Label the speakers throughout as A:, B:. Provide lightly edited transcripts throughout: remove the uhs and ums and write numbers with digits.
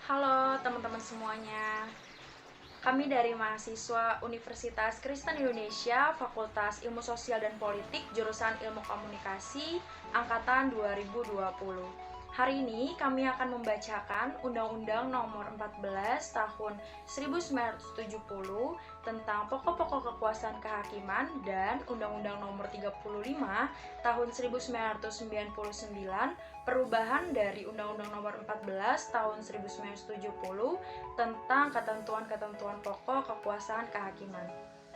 A: Halo teman-teman semuanya. Kami dari mahasiswa Universitas Kristen Indonesia, Fakultas Ilmu Sosial dan Politik, jurusan Ilmu Komunikasi, angkatan 2020. Hari ini kami akan membacakan Undang-Undang Nomor 14 Tahun 1970 tentang pokok-pokok kekuasaan kehakiman dan Undang-Undang Nomor 35 Tahun 1999 perubahan dari Undang-Undang Nomor 14 Tahun 1970 tentang ketentuan-ketentuan pokok kekuasaan kehakiman.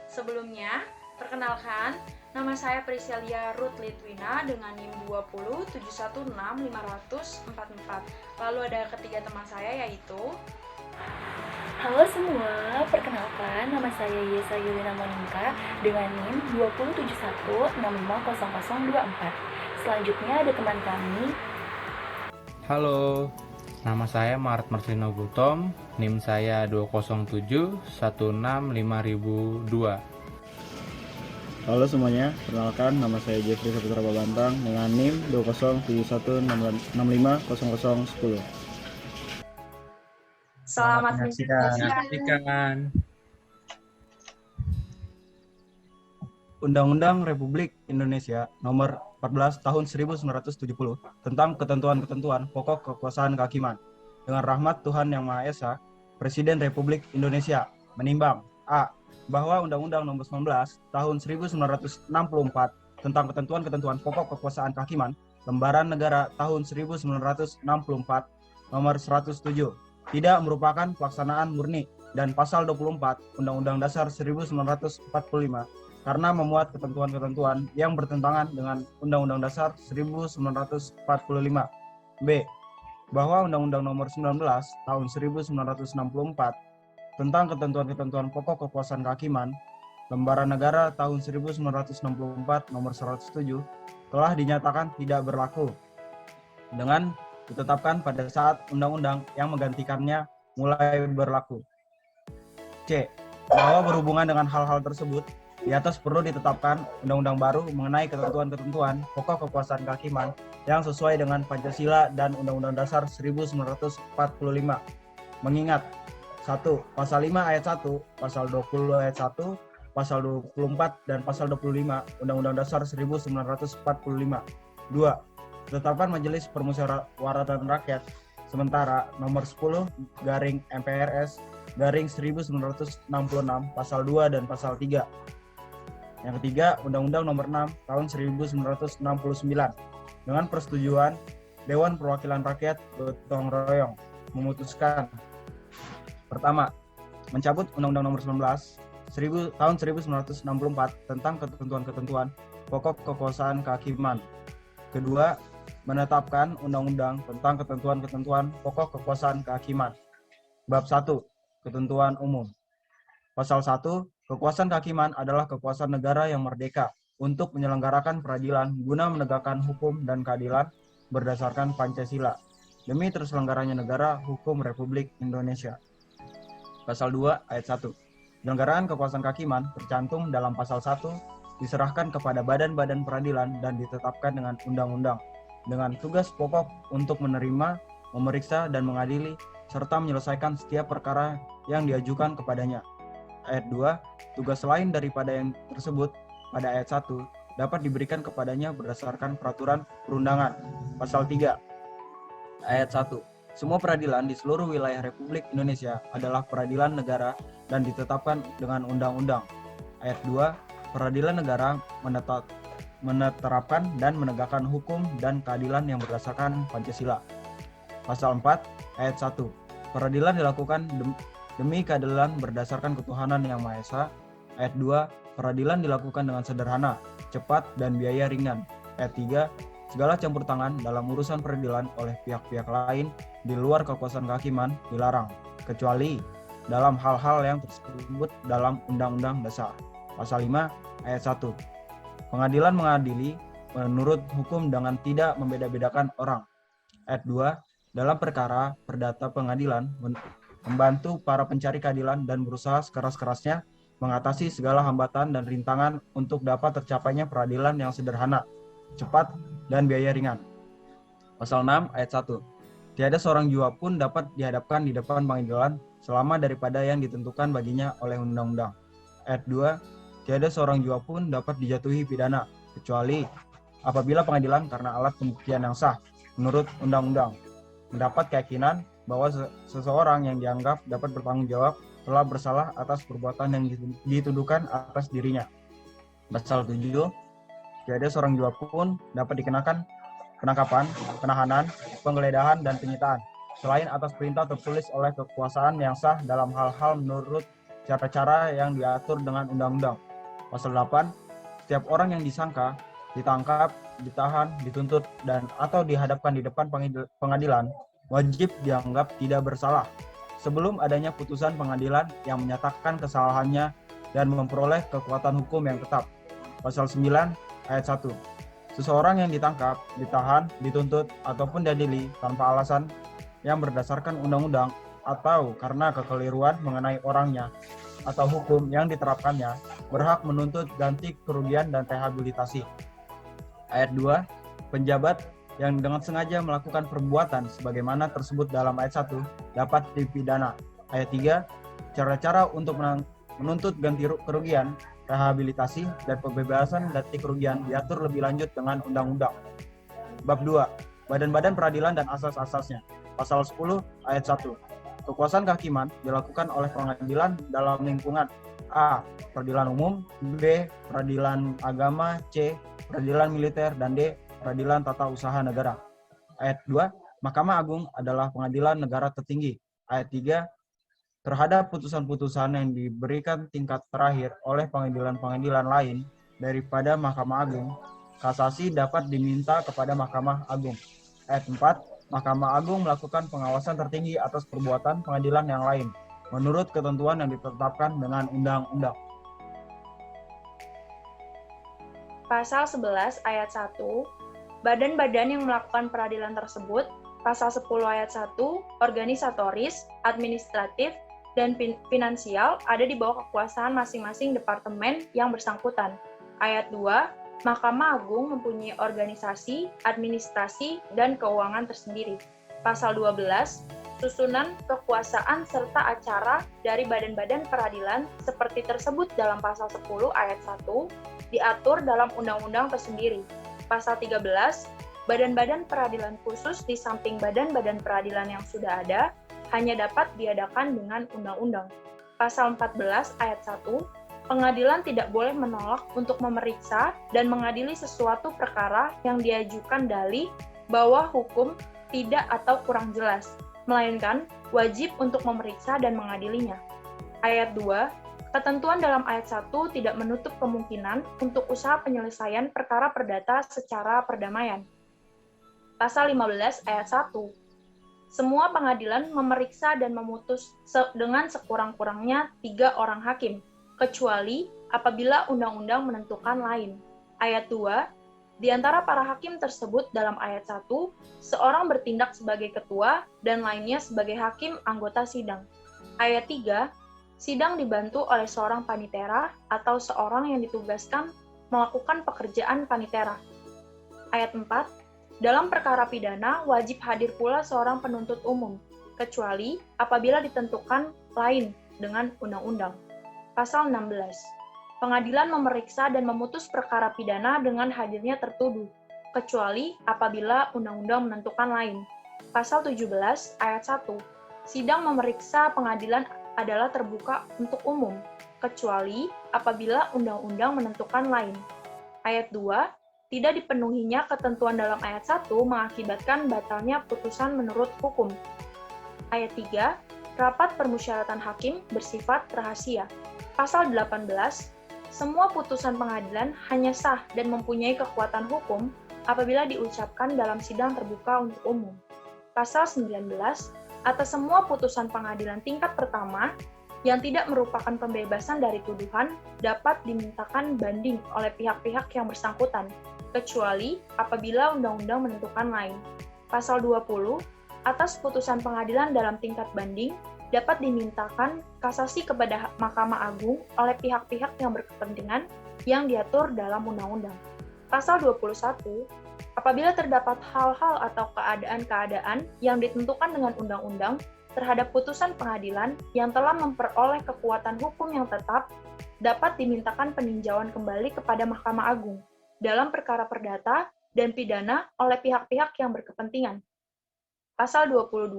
A: Sebelumnya, perkenalkan, nama saya Priscilia Ruth Litwina dengan NIM 207165444. Lalu ada ketiga teman saya yaitu
B: Halo semua, perkenalkan nama saya Yesa Yulina Monika dengan NIM 20716500024. Selanjutnya ada teman kami.
C: Halo, nama saya Maret Marcelino Gultom, NIM saya 207165002.
D: Halo semuanya, perkenalkan nama saya Jeffrey Saputra Babantang dengan NIM 20716565010.
A: Selamat
C: Menyaksikan.
D: Undang-Undang Republik Indonesia Nomor 14 Tahun 1970 tentang ketentuan-ketentuan pokok kekuasaan kehakiman. Dengan rahmat Tuhan Yang Maha Esa, Presiden Republik Indonesia menimbang A. Bahwa Undang-Undang Nomor 19 Tahun 1964 tentang ketentuan-ketentuan pokok kekuasaan kehakiman, Lembaran Negara Tahun 1964 Nomor 107 tidak merupakan pelaksanaan murni dan Pasal 24 Undang-Undang Dasar 1945 karena memuat ketentuan-ketentuan yang bertentangan dengan Undang-Undang Dasar 1945. B. Bahwa Undang-Undang Nomor 19 Tahun 1964 tentang ketentuan-ketentuan pokok kekuasaan kehakiman, Lembaran Negara Tahun 1964 Nomor 107 telah dinyatakan tidak berlaku dengan ditetapkan pada saat undang-undang yang menggantikannya mulai berlaku. C. Bahwa berhubungan dengan hal-hal tersebut, di atas perlu ditetapkan undang-undang baru mengenai ketentuan-ketentuan pokok kekuasaan kehakiman yang sesuai dengan Pancasila dan Undang-Undang Dasar 1945. Mengingat 1. Pasal 5 ayat 1, Pasal 20 ayat 1, Pasal 24 dan Pasal 25 Undang-Undang Dasar 1945. 2. Ketetapan Majelis Permusyawaratan Rakyat sementara nomor 10 garing MPRS garing 1966 Pasal 2 dan Pasal 3. Yang ketiga, Undang-Undang Nomor 6 Tahun 1969 dengan persetujuan Dewan Perwakilan Rakyat gotong royong memutuskan: pertama, mencabut Undang-Undang Nomor 19 Tahun 1964 tentang ketentuan-ketentuan pokok kekuasaan kehakiman. Kedua, menetapkan Undang-Undang tentang ketentuan-ketentuan pokok kekuasaan kehakiman. Bab 1. Ketentuan umum. Pasal 1. Kekuasaan kehakiman adalah kekuasaan negara yang merdeka untuk menyelenggarakan peradilan guna menegakkan hukum dan keadilan berdasarkan Pancasila demi terselenggaranya negara hukum Republik Indonesia. Pasal 2 ayat 1. Penyelenggaraan kekuasaan kehakiman tercantum dalam Pasal 1 diserahkan kepada badan-badan peradilan dan ditetapkan dengan undang-undang dengan tugas pokok untuk menerima, memeriksa dan mengadili serta menyelesaikan setiap perkara yang diajukan kepadanya. Ayat 2, tugas lain daripada yang tersebut pada ayat 1 dapat diberikan kepadanya berdasarkan peraturan perundangan. Pasal 3, ayat 1, semua peradilan di seluruh wilayah Republik Indonesia adalah peradilan negara dan ditetapkan dengan undang-undang. Ayat 2, peradilan negara menerapkan dan menegakkan hukum dan keadilan yang berdasarkan Pancasila. Pasal 4, ayat 1, peradilan dilakukan demi keadilan berdasarkan ketuhanan yang Maha Esa. Ayat 2, peradilan dilakukan dengan sederhana, cepat, dan biaya ringan. Ayat 3, segala campur tangan dalam urusan peradilan oleh pihak-pihak lain di luar kekuasaan kehakiman dilarang, kecuali dalam hal-hal yang tersebut dalam Undang-Undang Dasar. Pasal 5, ayat 1, pengadilan mengadili menurut hukum dengan tidak membeda-bedakan orang. Ayat 2, dalam perkara perdata pengadilan membantu para pencari keadilan dan berusaha sekeras-kerasnya mengatasi segala hambatan dan rintangan untuk dapat tercapainya peradilan yang sederhana, cepat, dan biaya ringan. Pasal 6 ayat 1. Tiada seorang jua pun dapat dihadapkan di depan pengadilan selama daripada yang ditentukan baginya oleh undang-undang. Ayat 2. Tiada seorang jua pun dapat dijatuhi pidana, kecuali apabila pengadilan karena alat pembuktian yang sah, menurut undang-undang, mendapat keyakinan bahwa seseorang yang dianggap dapat bertanggung jawab telah bersalah atas perbuatan yang dituduhkan atas dirinya. Pasal 7. Tiada seorang jua pun dapat dikenakan penangkapan, penahanan, penggeledahan, dan penyitaan, selain atas perintah tertulis oleh kekuasaan yang sah dalam hal-hal menurut cara-cara yang diatur dengan undang-undang. Pasal 8. Setiap orang yang disangka, ditangkap, ditahan, dituntut, dan atau dihadapkan di depan pengadilan wajib dianggap tidak bersalah sebelum adanya putusan pengadilan yang menyatakan kesalahannya dan memperoleh kekuatan hukum yang tetap. Pasal 9 ayat 1. Seseorang yang ditangkap, ditahan, dituntut, ataupun diadili tanpa alasan yang berdasarkan undang-undang atau karena kekeliruan mengenai orangnya atau hukum yang diterapkannya berhak menuntut ganti kerugian dan rehabilitasi. Ayat 2. Penjabat yang dengan sengaja melakukan perbuatan sebagaimana tersebut dalam ayat 1 dapat dipidana. Ayat 3. Cara-cara untuk menuntut ganti kerugian, rehabilitasi, dan pembebasan ganti kerugian diatur lebih lanjut dengan undang-undang. Bab 2. Badan-badan peradilan dan asas-asasnya. Pasal 10 ayat 1. Kekuasaan kehakiman dilakukan oleh pengadilan dalam lingkungan A. Peradilan umum, B. Peradilan agama, C. Peradilan militer, dan D. Peradilan tata usaha negara. Ayat 2. Mahkamah Agung adalah pengadilan negara tertinggi. Ayat 3. Terhadap putusan-putusan yang diberikan tingkat terakhir oleh pengadilan-pengadilan lain daripada Mahkamah Agung, kasasi dapat diminta kepada Mahkamah Agung. Ayat 4. Mahkamah Agung melakukan pengawasan tertinggi atas perbuatan pengadilan yang lain, menurut ketentuan yang ditetapkan dengan undang-undang.
A: Pasal 11 ayat 1, badan-badan yang melakukan peradilan tersebut. Pasal 10 ayat 1, organisatoris, administratif, dan finansial ada di bawah kekuasaan masing-masing departemen yang bersangkutan. Ayat 2, Mahkamah Agung mempunyai organisasi, administrasi, dan keuangan tersendiri. Pasal 12, susunan, kekuasaan, serta acara dari badan-badan peradilan seperti tersebut dalam pasal 10 ayat 1 diatur dalam undang-undang tersendiri. Pasal 13, badan-badan peradilan khusus di samping badan-badan peradilan yang sudah ada hanya dapat diadakan dengan undang-undang. Pasal 14 ayat 1, pengadilan tidak boleh menolak untuk memeriksa dan mengadili sesuatu perkara yang diajukan dalih bahwa hukum tidak atau kurang jelas, melainkan wajib untuk memeriksa dan mengadilinya. Ayat 2, ketentuan dalam ayat 1 tidak menutup kemungkinan untuk usaha penyelesaian perkara perdata secara perdamaian. Pasal 15 ayat 1, semua pengadilan memeriksa dan memutus dengan sekurang-kurangnya 3 orang hakim, kecuali apabila undang-undang menentukan lain. Ayat 2, di antara para hakim tersebut dalam ayat 1, seorang bertindak sebagai ketua dan lainnya sebagai hakim anggota sidang. Ayat 3, sidang dibantu oleh seorang panitera atau seorang yang ditugaskan melakukan pekerjaan panitera. Ayat 4, dalam perkara pidana wajib hadir pula seorang penuntut umum, kecuali apabila ditentukan lain dengan undang-undang. Pasal 16, pengadilan memeriksa dan memutus perkara pidana dengan hadirnya tertuduh, kecuali apabila undang-undang menentukan lain. Pasal 17 ayat 1, sidang memeriksa pengadilan adalah terbuka untuk umum, kecuali apabila undang-undang menentukan lain. Ayat 2, tidak dipenuhinya ketentuan dalam ayat 1 mengakibatkan batalnya putusan menurut hukum. Ayat 3, rapat permusyawaratan hakim bersifat rahasia. Pasal 18, semua putusan pengadilan hanya sah dan mempunyai kekuatan hukum apabila diucapkan dalam sidang terbuka untuk umum. Pasal 19, atas semua putusan pengadilan tingkat pertama yang tidak merupakan pembebasan dari tuduhan dapat dimintakan banding oleh pihak-pihak yang bersangkutan, kecuali apabila undang-undang menentukan lain. Pasal 20, atas putusan pengadilan dalam tingkat banding dapat dimintakan kasasi kepada Mahkamah Agung oleh pihak-pihak yang berkepentingan yang diatur dalam undang-undang. Pasal 21, Apabila terdapat hal-hal atau keadaan-keadaan yang ditentukan dengan undang-undang terhadap putusan pengadilan yang telah memperoleh kekuatan hukum yang tetap, dapat dimintakan peninjauan kembali kepada Mahkamah Agung dalam perkara perdata dan pidana oleh pihak-pihak yang berkepentingan. Pasal 22,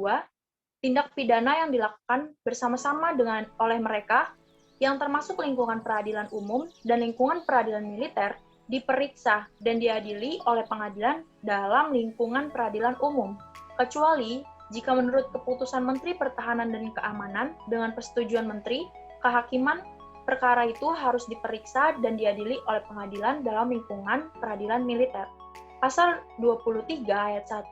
A: tindak pidana yang dilakukan bersama-sama oleh mereka yang termasuk lingkungan peradilan umum dan lingkungan peradilan militer diperiksa dan diadili oleh pengadilan dalam lingkungan peradilan umum, kecuali jika menurut keputusan Menteri Pertahanan dan Keamanan dengan persetujuan Menteri Kehakiman, perkara itu harus diperiksa dan diadili oleh pengadilan dalam lingkungan peradilan militer. Pasal 23 ayat 1,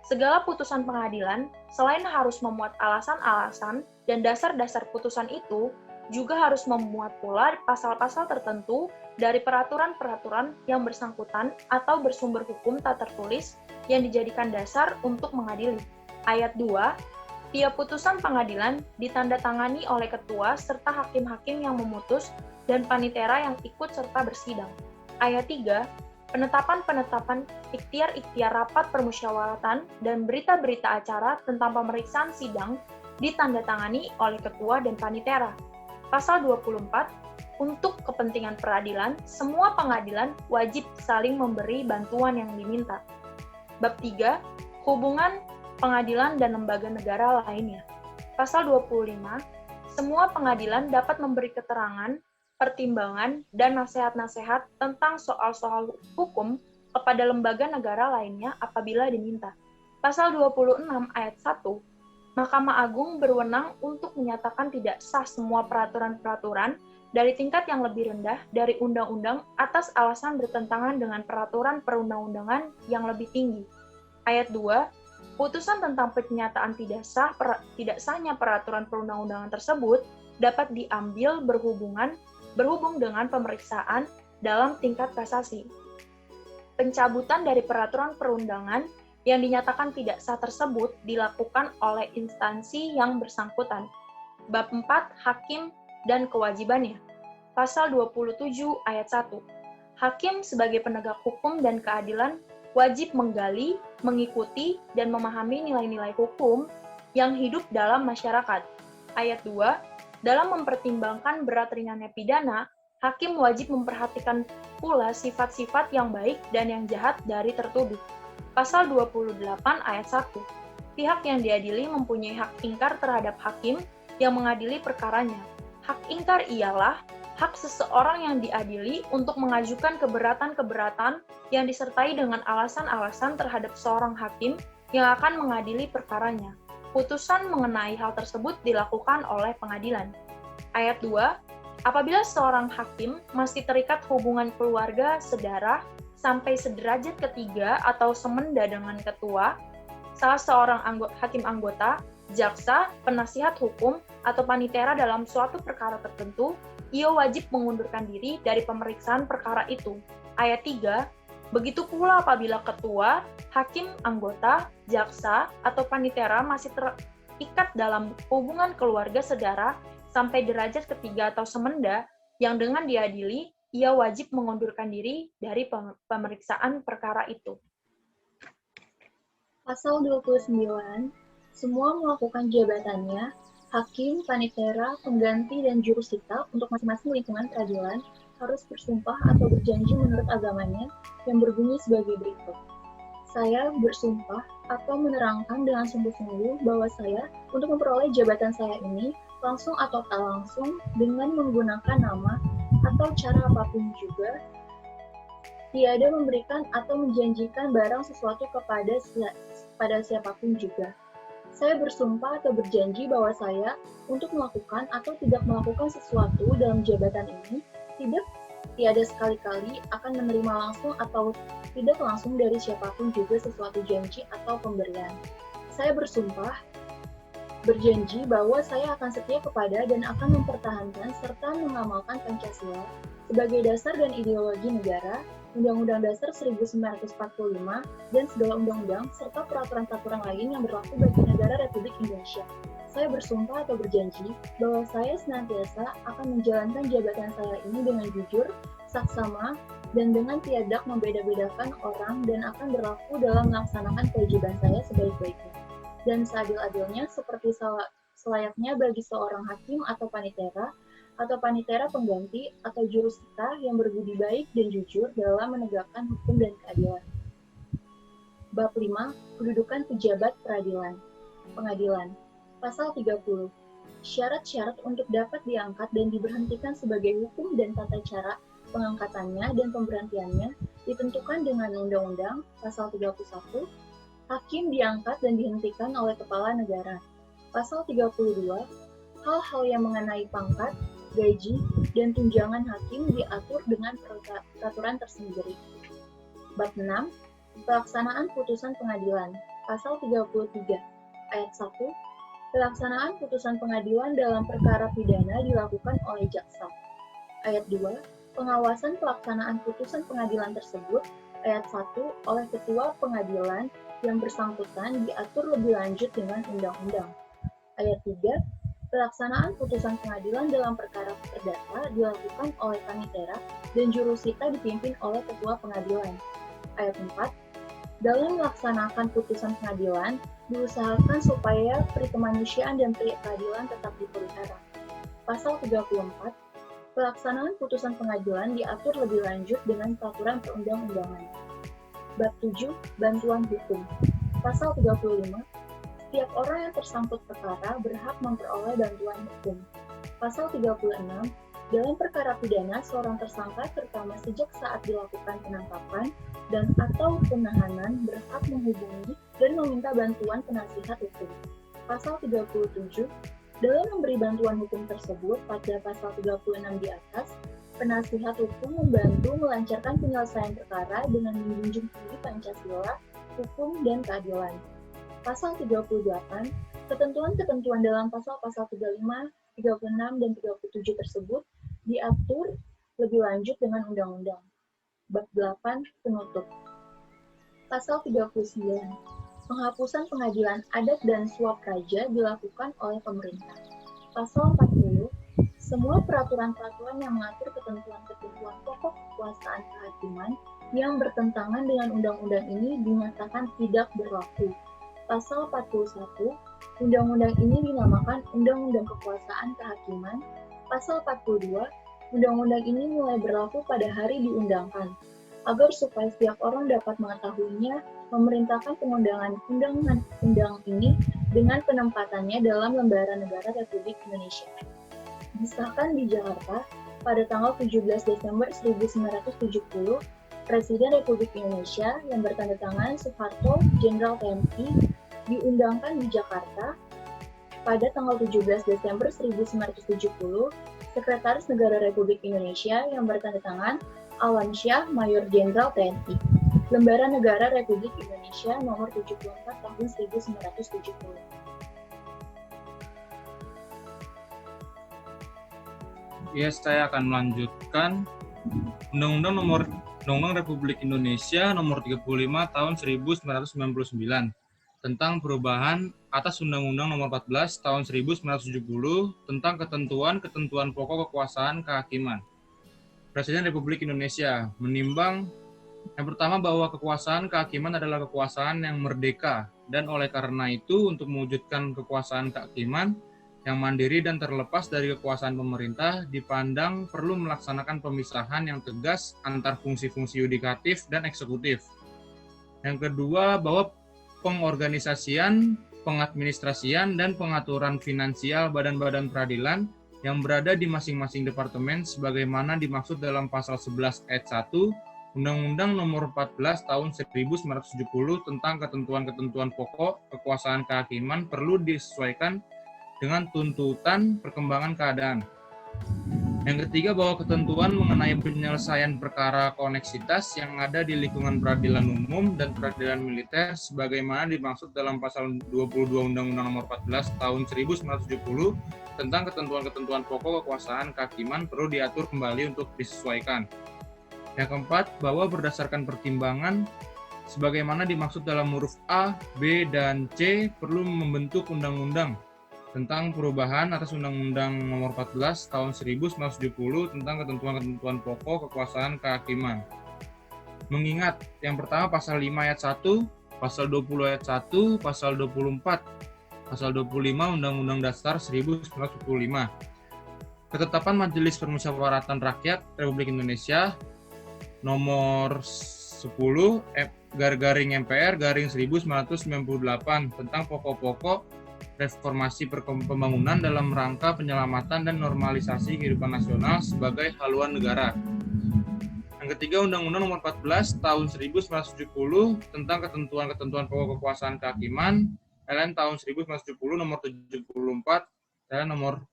A: segala putusan pengadilan selain harus memuat alasan-alasan dan dasar-dasar putusan itu, juga harus memuat pula pasal-pasal tertentu dari peraturan-peraturan yang bersangkutan atau bersumber hukum tak tertulis yang dijadikan dasar untuk mengadili. Ayat 2, tiap putusan pengadilan ditandatangani oleh ketua serta hakim-hakim yang memutus dan panitera yang ikut serta bersidang. Ayat 3, penetapan-penetapan ikhtiar-ikhtiar rapat permusyawaratan dan berita-berita acara tentang pemeriksaan sidang ditandatangani oleh ketua dan panitera. Pasal 24, untuk kepentingan peradilan, semua pengadilan wajib saling memberi bantuan yang diminta. Bab 3, hubungan pengadilan dan lembaga negara lainnya. Pasal 25, semua pengadilan dapat memberi keterangan, pertimbangan, dan nasihat-nasihat tentang soal-soal hukum kepada lembaga negara lainnya apabila diminta. Pasal 26 ayat 1, Mahkamah Agung berwenang untuk menyatakan tidak sah semua peraturan-peraturan dari tingkat yang lebih rendah dari undang-undang atas alasan bertentangan dengan peraturan perundang-undangan yang lebih tinggi. Ayat 2, putusan tentang pernyataan tidak sahnya peraturan perundang-undangan tersebut dapat diambil berhubung dengan pemeriksaan dalam tingkat kasasi. Pencabutan dari peraturan perundangan yang dinyatakan tidak sah tersebut dilakukan oleh instansi yang bersangkutan. Bab 4, Hakim dan kewajibannya. Pasal 27 ayat 1. Hakim sebagai penegak hukum dan keadilan wajib menggali, mengikuti, dan memahami nilai-nilai hukum yang hidup dalam masyarakat. Ayat 2, dalam mempertimbangkan berat ringannya pidana, hakim wajib memperhatikan pula sifat-sifat yang baik dan yang jahat dari tertuduh. Pasal 28 ayat 1. Pihak yang diadili mempunyai hak ingkar terhadap hakim yang mengadili perkaranya. Hak ingkar ialah hak seseorang yang diadili untuk mengajukan keberatan-keberatan yang disertai dengan alasan-alasan terhadap seorang hakim yang akan mengadili perkaranya. Putusan mengenai hal tersebut dilakukan oleh pengadilan. Ayat 2. Apabila seorang hakim masih terikat hubungan keluarga, sedara, sampai sederajat ketiga atau semenda dengan ketua, salah seorang hakim anggota, jaksa, penasihat hukum, atau panitera dalam suatu perkara tertentu, ia wajib mengundurkan diri dari pemeriksaan perkara itu. Ayat 3, begitu pula apabila ketua, hakim anggota, jaksa, atau panitera masih terikat dalam hubungan keluarga sedara sampai derajat ketiga atau semenda yang dengan diadili, ia wajib mengundurkan diri dari pemeriksaan perkara itu.
B: Pasal 29, semua melakukan jabatannya, hakim, panitera, pengganti, dan jurusita untuk masing-masing lingkungan peradilan harus bersumpah atau berjanji menurut agamanya yang berbunyi sebagai berikut. Saya bersumpah atau menerangkan dengan sungguh-sungguh bahwa saya untuk memperoleh jabatan saya ini langsung atau tak langsung dengan menggunakan nama atau cara apapun juga, tiada memberikan atau menjanjikan barang sesuatu kepada siapapun juga. Saya bersumpah atau berjanji bahwa saya untuk melakukan atau tidak melakukan sesuatu dalam jabatan ini tiada sekali-kali akan menerima langsung atau tidak langsung dari siapapun juga sesuatu janji atau pemberian. Saya berjanji bahwa saya akan setia kepada dan akan mempertahankan serta mengamalkan Pancasila sebagai dasar dan ideologi negara, Undang-Undang Dasar 1945, dan segala undang-undang serta peraturan-peraturan lain yang berlaku bagi negara Republik Indonesia. Saya bersumpah atau berjanji bahwa saya senantiasa akan menjalankan jabatan saya ini dengan jujur, saksama, dan dengan tidak membeda-bedakan orang dan akan berlaku dalam melaksanakan kewajiban saya sebaik-baiknya dan seadil-adilnya seperti selayaknya bagi seorang hakim atau panitera pengganti atau jurusita yang berbudi baik dan jujur dalam menegakkan hukum dan keadilan. Bab 5. Kedudukan pejabat pengadilan. Pasal 30. Syarat-syarat untuk dapat diangkat dan diberhentikan sebagai hukum dan tata cara pengangkatannya dan pemberhentiannya ditentukan dengan undang-undang. Pasal 31. Hakim diangkat dan dihentikan oleh kepala negara. Pasal 32. Hal-hal yang mengenai pangkat, gaji, dan tunjangan hakim diatur dengan peraturan tersendiri. Bab 6. Pelaksanaan putusan pengadilan. Pasal 33. Ayat 1. Pelaksanaan putusan pengadilan dalam perkara pidana dilakukan oleh jaksa. Ayat 2. Pengawasan pelaksanaan putusan pengadilan tersebut. Ayat 1. Oleh ketua pengadilan yang bersangkutan diatur lebih lanjut dengan undang-undang. Ayat 3. Pelaksanaan putusan pengadilan dalam perkara perdata dilakukan oleh panitera dan jurusita dipimpin oleh ketua pengadilan. Ayat 4. Dalam melaksanakan putusan pengadilan, diusahakan supaya peri kemanusiaan dan peri keadilan tetap dipelihara. Pasal 34. Pelaksanaan putusan pengadilan diatur lebih lanjut dengan peraturan perundang-undangan. Bab 7. Bantuan hukum. Pasal 35. Setiap orang yang tersangkut perkara berhak memperoleh bantuan hukum. Pasal 36. Dalam perkara pidana, seorang tersangka terutama sejak saat dilakukan penangkapan dan atau penahanan berhak menghubungi dan meminta bantuan penasihat hukum. Pasal 37. Dalam memberi bantuan hukum tersebut pada pasal 36 di atas, penasihat hukum membantu melancarkan penyelesaian perkara dengan menjunjung tinggi Pancasila, hukum, dan keadilan. Pasal 38. Ketentuan-ketentuan dalam pasal-pasal 35, 36, dan 37 tersebut diatur lebih lanjut dengan undang-undang. Bab 8. Penutup. Pasal 39. Penghapusan pengadilan adat dan suap raja dilakukan oleh pemerintah. Pasal 40. Semua peraturan-peraturan yang mengatur ketentuan-ketentuan pokok kekuasaan kehakiman yang bertentangan dengan undang-undang ini dinyatakan tidak berlaku. Pasal 41. Undang-undang ini dinamakan Undang-Undang Kekuasaan Kehakiman. Pasal 42. Undang-undang ini mulai berlaku pada hari diundangkan. Agar supaya setiap orang dapat mengetahuinya, memerintahkan pengundangan undang-undang ini dengan penempatannya dalam Lembaran Negara Republik Indonesia. Disahkan di Jakarta pada tanggal 17 Desember 1970, Presiden Republik Indonesia yang bertanda tangan Soeharto, Jenderal TNI, diundangkan di Jakarta pada tanggal 17 Desember 1970, Sekretaris Negara Republik Indonesia yang bertanda tangan Awansyah, Mayor Jenderal TNI. Lembaran Negara Republik Indonesia nomor 74 tahun 1970.
C: Ya, saya akan melanjutkan Undang-Undang Republik Indonesia nomor 35 tahun 1999 tentang perubahan atas Undang-Undang nomor 14 tahun 1970 tentang ketentuan pokok kekuasaan kehakiman. Presiden Republik Indonesia menimbang yang pertama bahwa kekuasaan kehakiman adalah kekuasaan yang merdeka dan oleh karena itu untuk mewujudkan kekuasaan kehakiman yang mandiri dan terlepas dari kekuasaan pemerintah dipandang perlu melaksanakan pemisahan yang tegas antar fungsi-fungsi yudikatif dan eksekutif. Yang kedua, bahwa pengorganisasian, pengadministrasian, dan pengaturan finansial badan-badan peradilan yang berada di masing-masing departemen sebagaimana dimaksud dalam pasal 11 ayat 1 Undang-Undang nomor 14 tahun 1970 tentang ketentuan-ketentuan pokok kekuasaan kehakiman perlu disesuaikan dengan tuntutan perkembangan keadaan. Yang ketiga, bahwa ketentuan mengenai penyelesaian perkara koneksitas yang ada di lingkungan peradilan umum dan peradilan militer sebagaimana dimaksud dalam pasal 22 Undang-Undang nomor 14 tahun 1970 tentang ketentuan-ketentuan pokok kekuasaan kehakiman perlu diatur kembali untuk disesuaikan. Yang keempat, bahwa berdasarkan pertimbangan sebagaimana dimaksud dalam huruf A, B, dan C perlu membentuk undang-undang tentang perubahan atas Undang-Undang Nomor 14 Tahun 1970 tentang ketentuan-ketentuan pokok kekuasaan kehakiman. Mengingat yang pertama pasal 5 ayat 1, pasal 20 ayat 1, pasal 24, pasal 25 Undang-Undang Dasar 1945. Ketetapan Majelis Permusyawaratan Rakyat Republik Indonesia nomor 10 garing MPR garing 1998 tentang pokok-pokok reformasi pembangunan dalam rangka penyelamatan dan normalisasi kehidupan nasional sebagai haluan negara. Yang ketiga, Undang-Undang Nomor 14 Tahun 1970 tentang ketentuan-ketentuan pokok kekuasaan kehakiman LN tahun 1970 nomor 74 dan nomor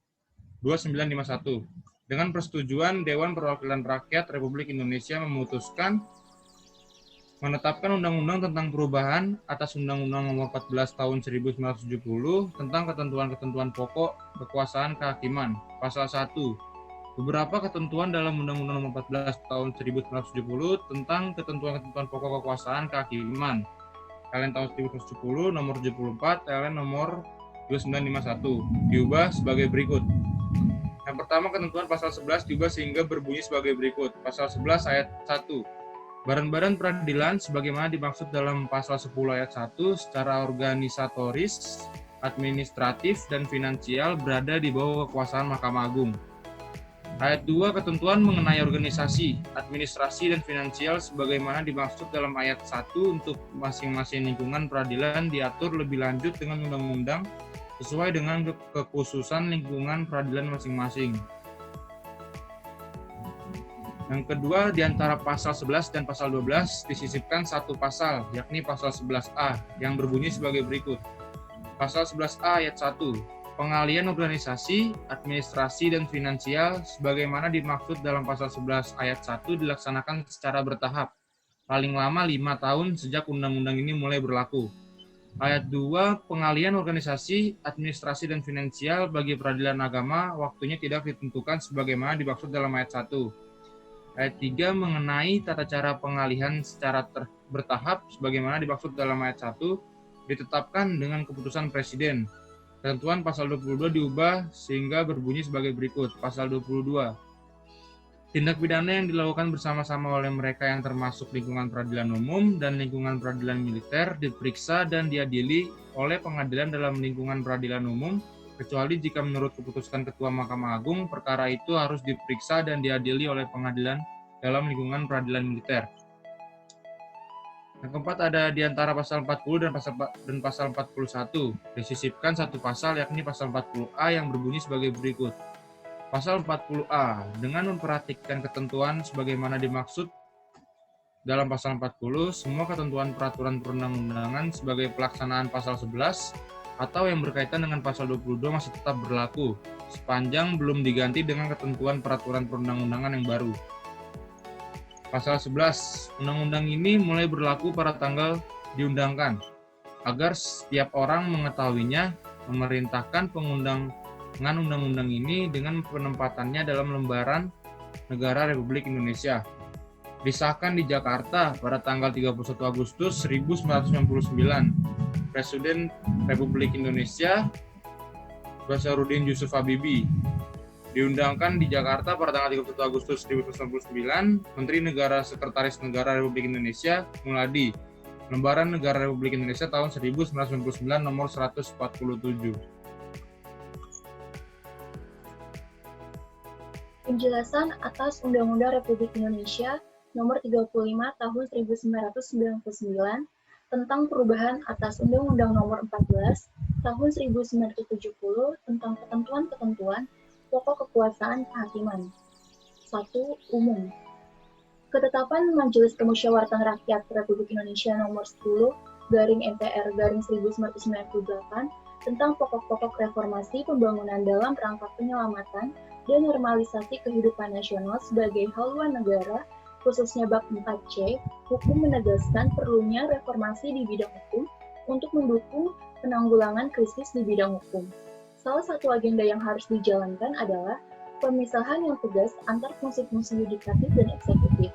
C: 2951. Dengan persetujuan Dewan Perwakilan Rakyat Republik Indonesia memutuskan menetapkan Undang-Undang tentang perubahan atas Undang-Undang Nomor 14 Tahun 1970 tentang ketentuan-ketentuan pokok kekuasaan kehakiman. Pasal 1. Beberapa ketentuan dalam Undang-Undang Nomor 14 Tahun 1970 tentang ketentuan-ketentuan pokok kekuasaan kehakiman. LN tahun 1970 nomor 74, LN nomor 2951 diubah sebagai berikut. Yang pertama, ketentuan pasal 11 diubah sehingga berbunyi sebagai berikut. Pasal 11 ayat 1. Badan-badan peradilan sebagaimana dimaksud dalam pasal 10 ayat 1 secara organisatoris, administratif, dan finansial berada di bawah kekuasaan Mahkamah Agung. Ayat 2, ketentuan mengenai organisasi, administrasi, dan finansial sebagaimana dimaksud dalam ayat 1 untuk masing-masing lingkungan peradilan diatur lebih lanjut dengan undang-undang sesuai dengan kekhususan lingkungan peradilan masing-masing. Yang kedua, di antara pasal 11 dan pasal 12 disisipkan satu pasal, yakni pasal 11A, yang berbunyi sebagai berikut. Pasal 11A ayat 1. Pengalihan organisasi, administrasi, dan finansial sebagaimana dimaksud dalam pasal 11 ayat 1 dilaksanakan secara bertahap, paling lama 5 tahun sejak undang-undang ini mulai berlaku. Ayat 2, pengalihan organisasi, administrasi, dan finansial bagi peradilan agama waktunya tidak ditentukan sebagaimana dimaksud dalam ayat 1. Ayat 3, mengenai tata cara pengalihan secara bertahap sebagaimana dimaksud dalam ayat 1 ditetapkan dengan keputusan Presiden. Ketentuan pasal 22 diubah sehingga berbunyi sebagai berikut. Pasal 22. Tindak pidana yang dilakukan bersama-sama oleh mereka yang termasuk lingkungan peradilan umum dan lingkungan peradilan militer diperiksa dan diadili oleh pengadilan dalam lingkungan peradilan umum, kecuali jika menurut keputusan Ketua Mahkamah Agung, perkara itu harus diperiksa dan diadili oleh pengadilan dalam lingkungan peradilan militer. Yang keempat, ada di antara pasal 40 dan pasal 41 disisipkan satu pasal, yakni pasal 40A yang berbunyi sebagai berikut. Pasal 40A, dengan memperhatikan ketentuan sebagaimana dimaksud dalam pasal 40, semua ketentuan peraturan perundang-undangan sebagai pelaksanaan pasal 11 atau yang berkaitan dengan pasal 22 masih tetap berlaku, sepanjang belum diganti dengan ketentuan peraturan perundang-undangan yang baru. Pasal 11, undang-undang ini mulai berlaku pada tanggal diundangkan, agar setiap orang mengetahuinya, memerintahkan pengundangan undang-undang ini dengan penempatannya dalam lembaran negara Republik Indonesia. Disahkan di Jakarta pada tanggal 31 Agustus 1999. Presiden Republik Indonesia Basaruddin Yusuf Habibie. Diundangkan di Jakarta pada tanggal 31 Agustus 1999. Menteri Negara Sekretaris Negara Republik Indonesia Muladi. Lembaran Negara Republik Indonesia tahun 1999 nomor 147.
B: Penjelasan atas Undang-Undang Republik Indonesia Nomor 35 Tahun 1999 tentang perubahan atas Undang-Undang Nomor 14 Tahun 1970 tentang ketentuan-ketentuan pokok kekuasaan kehakiman. 1. Umum. Ketetapan Majelis Permusyawaratan Rakyat Republik Indonesia Nomor 10 garing MPR garing 1998 tentang pokok-pokok reformasi pembangunan dalam rangka penyelamatan dan normalisasi kehidupan nasional sebagai haluan negara, khususnya bab 4C, hukum menegaskan perlunya reformasi di bidang hukum untuk mendukung penanggulangan krisis di bidang hukum. Salah satu agenda yang harus dijalankan adalah pemisahan yang tegas antar fungsi-fungsi yudikatif dan eksekutif.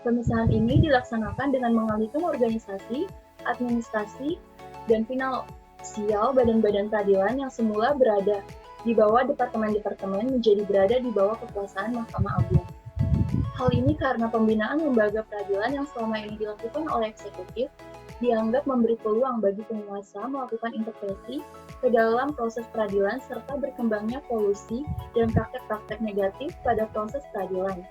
B: Pemisahan ini dilaksanakan dengan mengalihkan organisasi, administrasi, dan sial badan-badan peradilan yang semula berada di bawah departemen-departemen menjadi berada di bawah kekuasaan Mahkamah Agung. Hal ini karena pembinaan lembaga peradilan yang selama ini dilakukan oleh eksekutif dianggap memberi peluang bagi penguasa melakukan intervensi ke dalam proses peradilan serta berkembangnya polusi dan praktek-praktek negatif pada proses peradilan.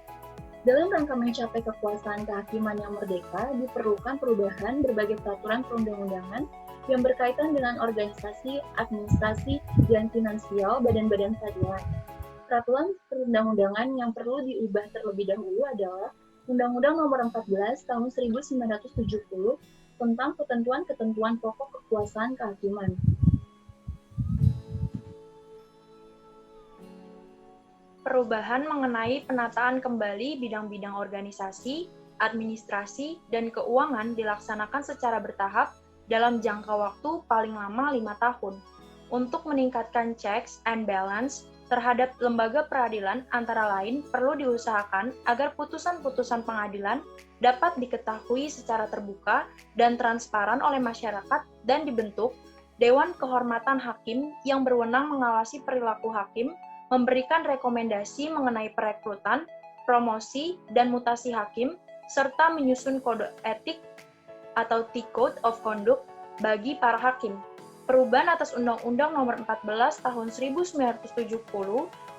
B: Dalam rangka mencapai kekuasaan kehakiman yang merdeka, diperlukan perubahan berbagai peraturan perundang-undangan yang berkaitan dengan organisasi, administrasi, dan finansial badan-badan peradilan. Peraturan perundang-undangan yang perlu diubah terlebih dahulu adalah Undang-Undang Nomor 14 Tahun 1970 tentang ketentuan-ketentuan pokok kekuasaan kehakiman.
A: Perubahan mengenai penataan kembali bidang-bidang organisasi, administrasi, dan keuangan dilaksanakan secara bertahap dalam jangka waktu paling lama 5 tahun untuk meningkatkan checks and balance terhadap lembaga peradilan. Antara lain perlu diusahakan agar putusan-putusan pengadilan dapat diketahui secara terbuka dan transparan oleh masyarakat dan dibentuk Dewan Kehormatan Hakim yang berwenang mengawasi perilaku hakim, memberikan rekomendasi mengenai perekrutan, promosi, dan mutasi hakim, serta menyusun kode etik atau Code of Conduct bagi para hakim. Perubahan atas Undang-Undang Nomor 14 Tahun 1970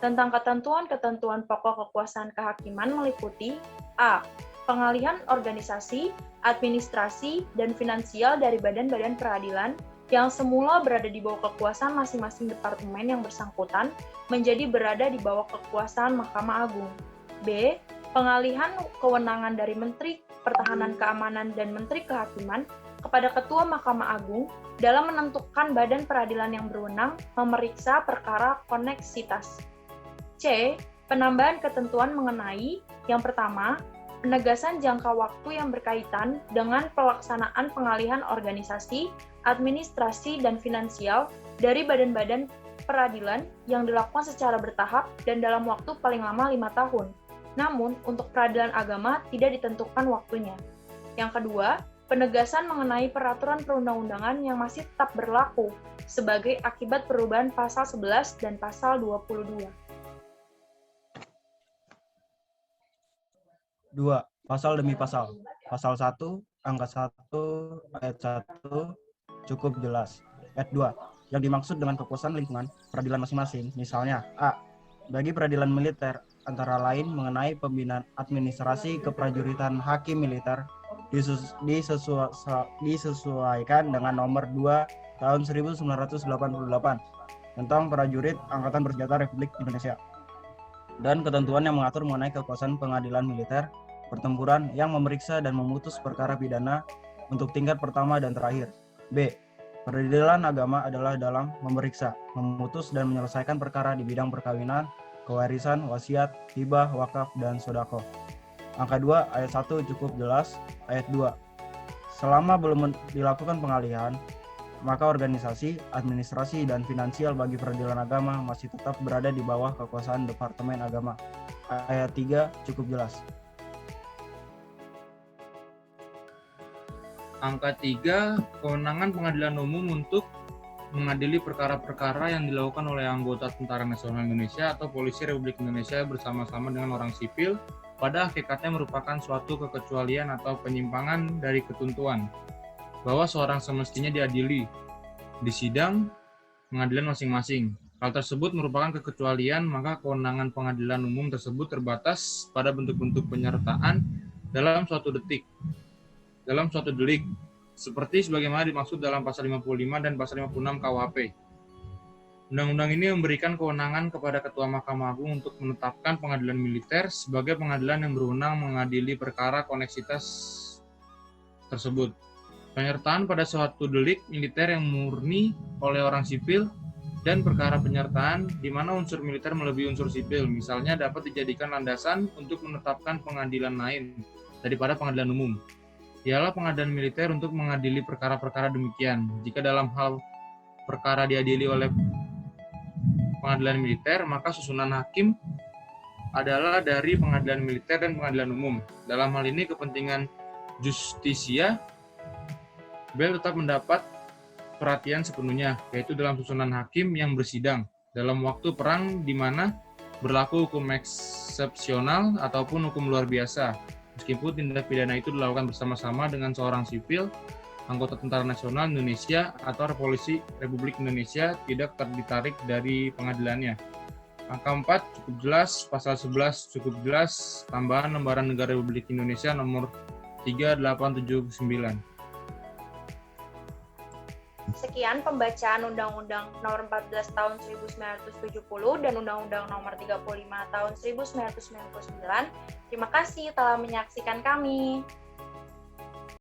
A: tentang ketentuan-ketentuan pokok kekuasaan kehakiman meliputi A. Pengalihan organisasi, administrasi, dan finansial dari badan-badan peradilan yang semula berada di bawah kekuasaan masing-masing departemen yang bersangkutan menjadi berada di bawah kekuasaan Mahkamah Agung. B. Pengalihan kewenangan dari Menteri Pertahanan Keamanan dan Menteri Kehakiman kepada Ketua Mahkamah Agung dalam menentukan badan peradilan yang berwenang memeriksa perkara koneksitas. C. Penambahan ketentuan mengenai yang pertama, penegasan jangka waktu yang berkaitan dengan pelaksanaan pengalihan organisasi, administrasi, dan finansial dari badan-badan peradilan yang dilakukan secara bertahap dan dalam waktu paling lama 5 tahun. Namun, untuk peradilan agama tidak ditentukan waktunya. Yang kedua, penegasan mengenai peraturan perundang-undangan yang masih tetap berlaku sebagai akibat perubahan pasal 11 dan pasal 22.
D: 2. Pasal demi pasal. Pasal 1, angka 1, ayat 1, cukup jelas. Ayat 2. Yang dimaksud dengan kekuasaan lingkungan peradilan masing-masing, misalnya A. Bagi peradilan militer, antara lain mengenai pembinaan administrasi keprajuritan hakim militer disesuaikan dengan nomor 2 tahun 1988 tentang prajurit Angkatan Bersenjata Republik Indonesia dan ketentuan yang mengatur mengenai kekuasaan pengadilan militer pertempuran yang memeriksa dan memutus perkara pidana untuk tingkat pertama dan terakhir. B. Peradilan agama adalah dalam memeriksa, memutus dan menyelesaikan perkara di bidang perkawinan, kewarisan, wasiat, hibah, wakaf, dan sodako. Angka 2, ayat 1 cukup jelas. Ayat 2. Selama belum dilakukan pengalihan, maka organisasi, administrasi, dan finansial bagi peradilan agama masih tetap berada di bawah kekuasaan Departemen Agama. Ayat 3 cukup jelas.
C: Angka 3, kewenangan pengadilan umum untuk mengadili perkara-perkara yang dilakukan oleh anggota Tentara Nasional Indonesia atau Polisi Republik Indonesia bersama-sama dengan orang sipil pada hakikatnya merupakan suatu kekecualian atau penyimpangan dari ketentuan bahwa seorang semestinya diadili di sidang pengadilan masing-masing. Hal tersebut merupakan kekecualian, maka kewenangan pengadilan umum tersebut terbatas pada bentuk-bentuk penyertaan dalam suatu delik, seperti sebagaimana dimaksud dalam pasal 55 dan pasal 56 KUHP. Undang-undang ini memberikan kewenangan kepada Ketua Mahkamah Agung untuk menetapkan pengadilan militer sebagai pengadilan yang berwenang mengadili perkara koneksitas tersebut. Penyertaan pada suatu delik militer yang murni oleh orang sipil dan perkara penyertaan di mana unsur militer melebihi unsur sipil, misalnya dapat dijadikan landasan untuk menetapkan pengadilan lain daripada pengadilan umum. Ialah pengadilan militer untuk mengadili perkara-perkara demikian. Jika dalam hal perkara diadili oleh pengadilan militer, maka susunan hakim adalah dari pengadilan militer dan pengadilan umum. Dalam hal ini kepentingan justisia, Bel tetap mendapat perhatian sepenuhnya, yaitu dalam susunan hakim yang bersidang dalam waktu perang di mana berlaku hukum eksepsional ataupun hukum luar biasa, meskipun tindak pidana itu dilakukan bersama-sama dengan seorang sipil, anggota Tentara Nasional Indonesia atau Polisi Republik Indonesia tidak ditarik dari pengadilannya. Angka 4 cukup jelas, pasal 11 cukup jelas, tambahan Lembaran Negara Republik Indonesia nomor 3879.
A: Sekian pembacaan Undang-Undang Nomor 14 Tahun 1970 dan Undang-Undang Nomor 35 Tahun 1999. Terima kasih telah menyaksikan kami.